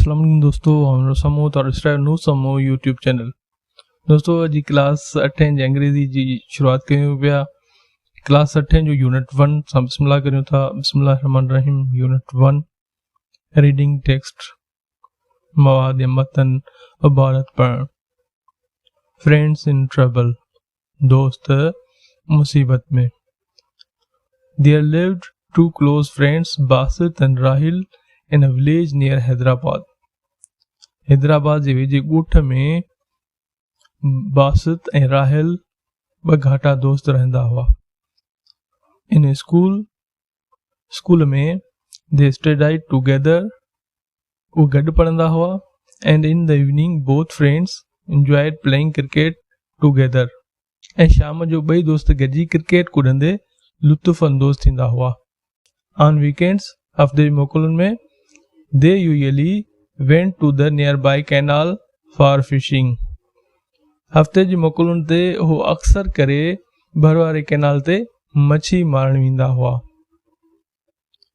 अस्सलाम वालेकुम दोस्तों, हम समूह और न्यू समूह यूट्यूब चैनल। दोस्तों अॼु क्लास 8 जी अंग्रेज़ी जी शुरुआत कयूं पिया। क्लास 8 जो यूनिट 1 सां बिस्मिल्लाह करियूं था। बिस्मिल्लाह रहमान रहीम। यूनिट 1 रीडिंग टेक्स्ट, मवाद या मतन इबारत पढ़ण। फ्रेंड्स इन ट्रबल, दोस्त मुसीबत में। There lived two close friends, Basit and Rahil, in a village near Hyderabad. Hyderabad जे वेझे ॻोठ में बासित ऐं राहिल ॿ घाटा दोस्त रहंदा हुआ। इन स्कूल में दे स्टडीड टुगेदर, वो गॾु पढ़ंदा हुआ। And in the evening both friends enjoyed playing cricket together, ऐं शाम जो ॿई दोस्त गॾिजी क्रिकेट कुॾंदे लुत्फ़ अंदोज़ थींदा हुआ। ऑन वीकेंड्स, हफ़्ते जे मोकलुनि में, they usually went to the nearby canal for fishing. हफ़्ते जी मोकलुनि ते हू अक्सर करे भर वारे कैनाल ते मच्छी मारण वेंदा हुआ।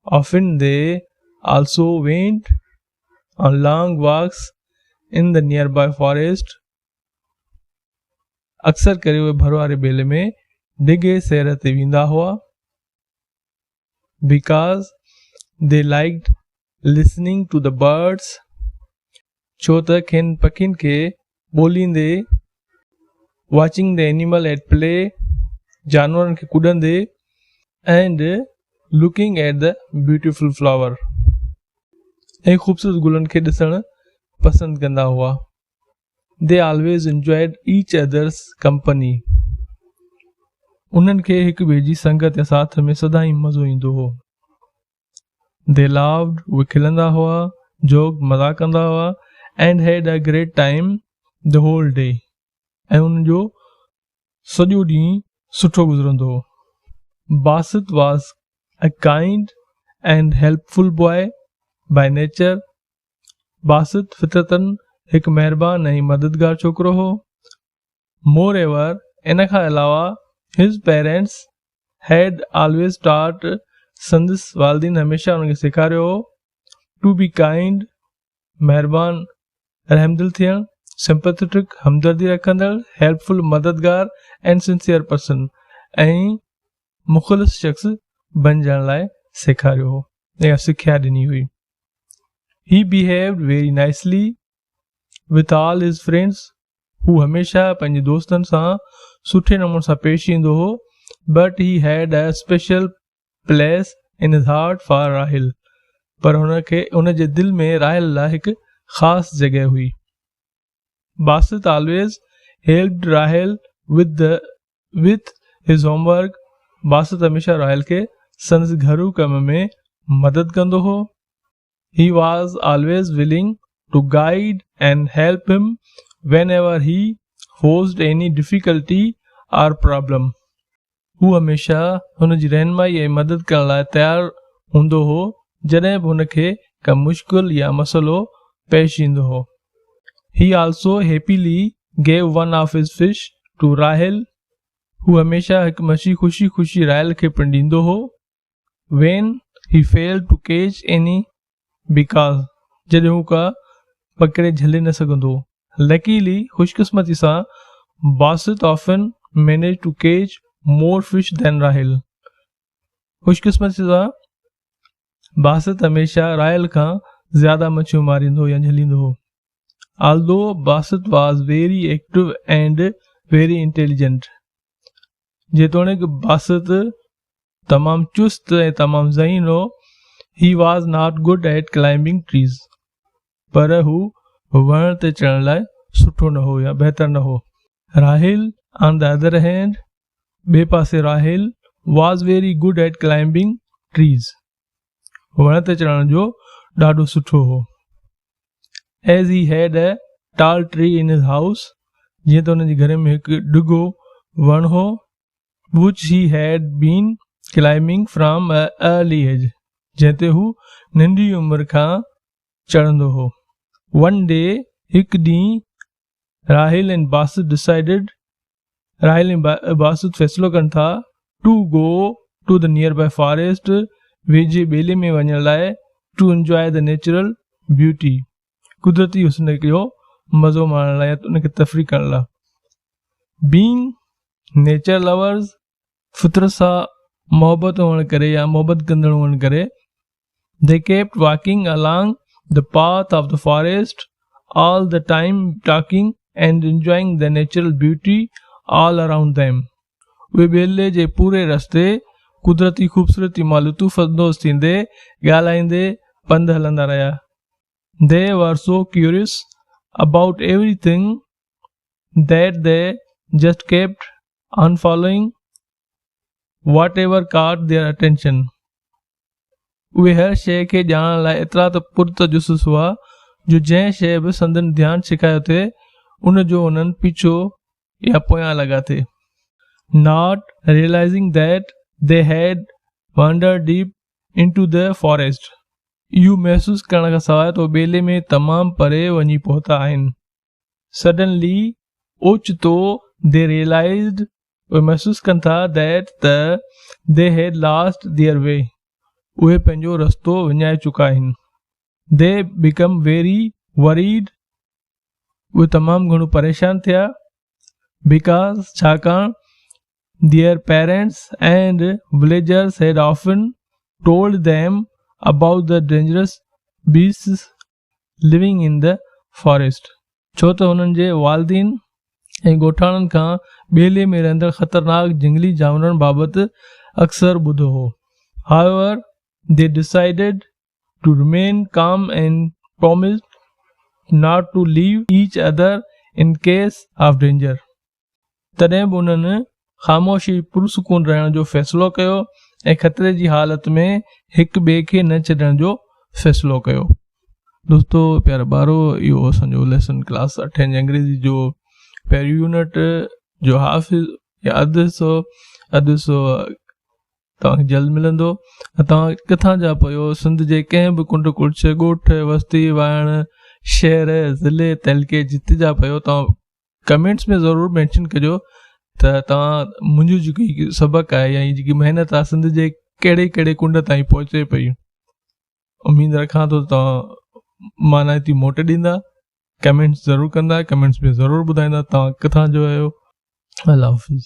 Often they also went on long walks in the nearby forest. अक्सर करे उहे भर वारे बेले में डिघे सैर ते वेंदा हुआ। Because they liked listening to the birds, छो त खेनि पखियुनि खे ॿोलींदे, watching the animal at play, जानवरनि खे कुॾंदे, and looking at the beautiful flower, ऐं ख़ूबसूरत गुलनि खे ॾिसणु पसंदि कंदा हुआ। They always enjoyed each other's company, उन्हनि खे हिक ॿिए जी संगत या साथ में सदाईं मज़ो ईंदो हो। दे लाव्ड, उहे खिलंदा हुआ, जोक, मज़ाक कंदा हुआ, and had a great time the whole day, ऐं उन्हनि जो सॼो ॾींहुं सुठो गुज़रंदो हो। Basit was a kind and helpful boy by nature. Basit फितरतन हिकु महिरबान ऐं मददगार छोकिरो हो। मोर एवर, इन खां अलावा, his parents had always taught, संदस वालिदीन हमेशा उनखे सेखारियो हो, to be kind, महिरबान, रहमदिल थियण, sympathetic, हमदर्दी रखंदड़, helpful, मददगार, and sincere person, ऐं मुख़लिस शख्स बणजण लाइ सेखारियो हो या सिख्या ॾिनी हुई। He behaved very nicely with all his friends, हू हमेशा पंहिंजे दोस्तनि सां सुठे नमूने सां पेश ईंदो हो। But he had a special place in his heart for Rahil, पर हुनखे उनजे दिलि में राहिल लाइ हिकु ख़ासि जॻह हुई। Basit always helped Rahil with हिज होमवर्क, बासित हमेशा राहिल खे संदसि घरू कम में मदद कंदो हो। He was always willing to guide and help him whenever he faced any difficulty or problem, हू हमेशा हुन जी रहनुमाई ऐं मदद करण लाइ तयारु हूंदो हो जॾहिं बि हुनखे का मुश्किल या मसइलो पेश ईंदो हो। He also happily gave one of his fish to Rahil, हू हमेशा हिकु मछी ख़ुशी ख़ुशी राहिल खे पिणु ॾींदो हो। When he failed to catch any, because, जॾहिं हू का पकड़े झले न सघंदो। Luckily, खुशकिस्मती सां, Basit often managed to catch more fish than Rahil, खुशकिस्मती सां बासित हमेशा राहिल खां ज़्यादा मच्छियूं मारींदो या झलींदो हो। Although Basit was very active and very intelligent, जेतोणीकि बासित तमामु चुस्त ऐं तमामु ज़हीन हो, he was not good at climbing trees, पर हू वण ते चढ़ण लाइ सुठो न हो या बहितर न हो। Rahil on the other hand, ॿिए पासे Rahil was very good at climbing trees, वण ते चढ़ण जो ॾाढो सुठो हो। Age he had a tall tree in his house, जीअं त हुनजे घर में हिकु डिघो वण हो, which he had been climbing from a early age, जंहिं ते हू नंढी उमिरि खां चढ़ंदो हो। वन डे, हिकु ॾींहुं, राहिल एंड बासित डिसाइडेड, राहिल ऐं बासित फ़ैसिलो कनि था, to go to the nearby forest, वेझे ॿेले में वञण लाइ, to enjoy the natural beauty, कुदरती हुस्न जो मज़ो माणण लाइ या उनखे तफ़री करण लाइ. बीइंग नेचर लवर्स, फितरत सां मोहबत हुअण करे या मोहबत कंदड़ हुअण करे, they kept walking along the path of the forest all the time, talking and enjoying the natural beauty all around them. उहे ॿेले जे पूरे रस्ते कुदरती ख़ूबसूरती मां लुत्फ़ अंदोज़ थींदे ॻाल्हाईंदे पंधु हलंदा रहिया. They were so curious about everything that they just kept on following whatever caught their attention. उहे हर शइ खे ॼाणण लाइ एतिरा त पुरतजुस्सुस हुआ जो जंहिं शइ बि संदन ध्यानु छिकायो थिए उन जो उन्हनि पीछो या पोयां लॻा थिए. Not realizing that they had wandered deep into the forest. इहो महसूस करण खां सवाइ तो ॿेले में तमामु परे वञी पहुता आहिनि. Suddenly, ओचितो they realized, उहे महसूस कनि था that they had lost their way. उहे पंहिंजो रस्तो विञाए चुका आहिनि. They become very worried. उहे तमामु घणो परेशान थिया. Because छाकाणि their parents and villagers had often told them about the dangerous beasts living in the forest. छो त हुननि जे वालिदीन ऐं ॻोठाणनि खां ॿेले में रहंदड़ ख़तरनाक जंगली जानवरनि बाबति अक्सर ॿुधो हो. However, they decided to remain calm and promised not to leave each other in case of danger. तॾहिं बि उन्हनि ख़ामोशी पुरसुकून रहण जो फ़ैसिलो कयो ऐं ख़तरे जी हालत में हिक ॿिए खे न छॾण जो फ़ैसिलो कयो. दोस्तो प्यारा ॿारो, इहो असांजो लेसन क्लास 8 अंग्रेज़ी जो पहिरियों यूनिट जो हाफ़िज़ या अधु हिसो तव्हांखे जल्द मिलंदो. तव्हां किथां जा पियो, सिंध जे कंहिं बि कुंड कुड़छ ॻोठ वस्ती वाइण शहर ज़िले तहलके जिते जा पियो, तव्हां कमेंट्स में ज़रूरु मेंशन कजो त तव्हां मुंहिंजो जेकी सबक़ु आहे या जेकी महिनत आहे सिंध जे कहिड़े कहिड़े कुंड ताईं पहुचे पई. उमेदु रखां थो तव्हां माना थी मोटे ॾींदा, कमेंट्स ज़रूरु कंदा, कमेंट्स में ज़रूरु ॿुधाईंदा तव्हां किथां जो आहियो. अल्लाह हाफ़िज़.